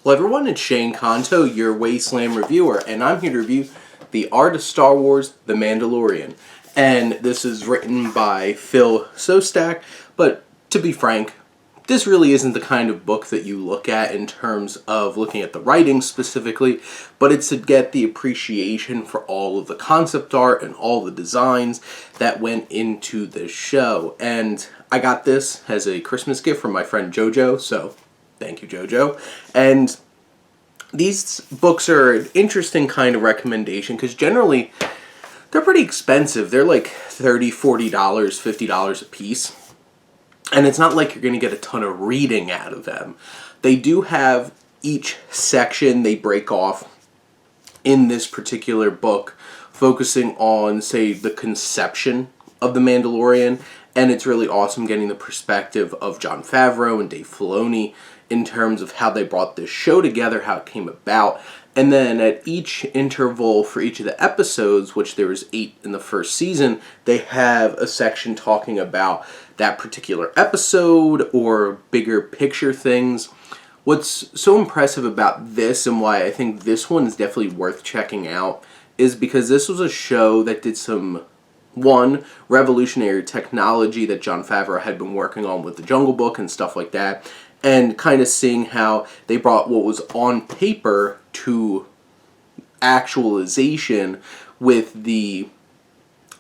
Hello everyone, it's Shane Kanto, your Wasteland reviewer, and I'm here to review The Art of Star Wars, The Mandalorian. And this is written by Szostak, but to be frank, this really isn't the kind of book that you look at in terms of looking at the writing specifically, but it's to get the appreciation for all of the concept art and all the designs that went into this show. And I got this as a Christmas gift from my friend Jojo, so thank you, Jojo. And these books are an interesting kind of recommendation because generally they're pretty expensive. They're like $30, $40, $50 a piece. And it's not like you're going to get a ton of reading out of them. They do have each section they break off in this particular book focusing on, say, the conception of The Mandalorian. And it's really awesome getting the perspective of Jon Favreau and Dave Filoni in terms of how they brought this show together, how it came about. And then at each interval for each of the episodes, which there was 8 in the first season, they have a section talking about that particular episode or bigger picture things. What's so impressive about this and why I think this one is definitely worth checking out is because this was a show that did some revolutionary technology that Jon Favreau had been working on with the Jungle Book and stuff like that, and kind of seeing how they brought what was on paper to actualization with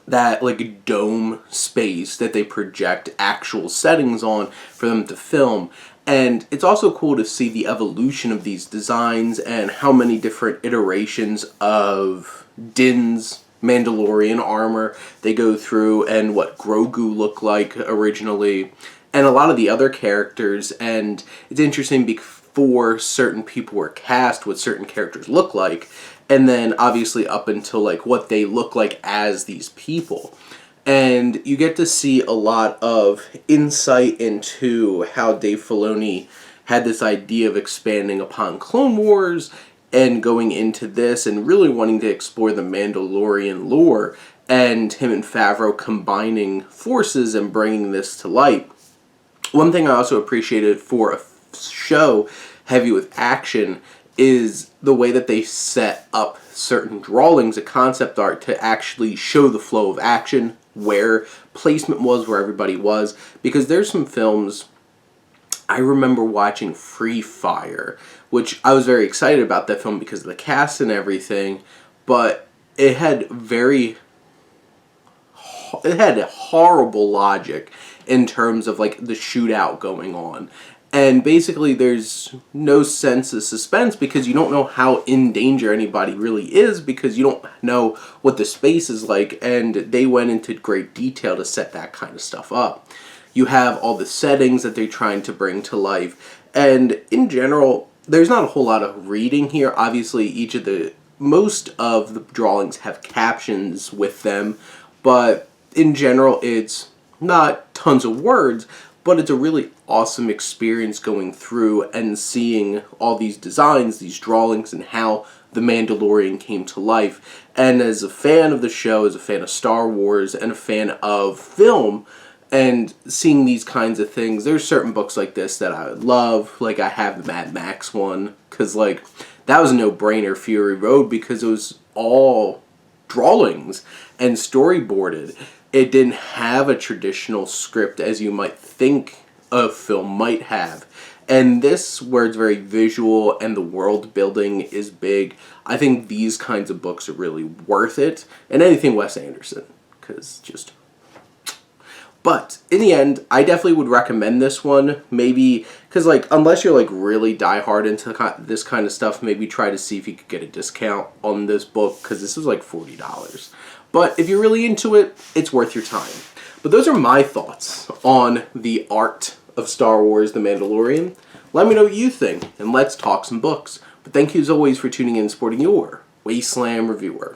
that like dome space that they project actual settings on for them to film. And it's also cool to see the evolution of these designs and how many different iterations of Din's Mandalorian armor they go through, and what Grogu looked like originally, and a lot of the other characters. And it's interesting before certain people were cast what certain characters look like, and then obviously up until like what they look like as these people. And you get to see a lot of insight into how Dave Filoni had this idea of expanding upon Clone Wars and going into this and really wanting to explore the Mandalorian lore, and him and Favreau combining forces and bringing this to light. One thing I also appreciated for a show heavy with action is the way that they set up certain drawings of concept art to actually show the flow of action, where placement was, where everybody was. Because there's some films, I remember watching Free Fire, which I was very excited about that film because of the cast and everything, but it had horrible logic in terms of like the shootout going on. And basically there's no sense of suspense because you don't know how in danger anybody really is because you don't know what the space is like, and they went into great detail to set that kind of stuff up. You have all the settings that they're trying to bring to life, and in general there's not a whole lot of reading here. Obviously most of the drawings have captions with them, but in general it's not tons of words, but it's a really awesome experience going through and seeing all these designs, these drawings, and how The Mandalorian came to life. And as a fan of the show, as a fan of Star Wars, and a fan of film, and seeing these kinds of things, there's certain books like this that I would love. Like I have the Mad Max one, because like that was a no-brainer, Fury Road, because it was all drawings and storyboarded. It didn't have a traditional script as you might think a film might have. And this, where it's very visual and the world building is big, I think these kinds of books are really worth it. And anything Wes Anderson, because just... But in the end, I definitely would recommend this one. Maybe, because like, unless you're like really diehard into this kind of stuff, maybe try to see if you could get a discount on this book, because this was like $40. But if you're really into it, it's worth your time. But those are my thoughts on The Art of Star Wars, The Mandalorian. Let me know what you think, and let's talk some books. But thank you as always for tuning in and supporting your Wasteland reviewer.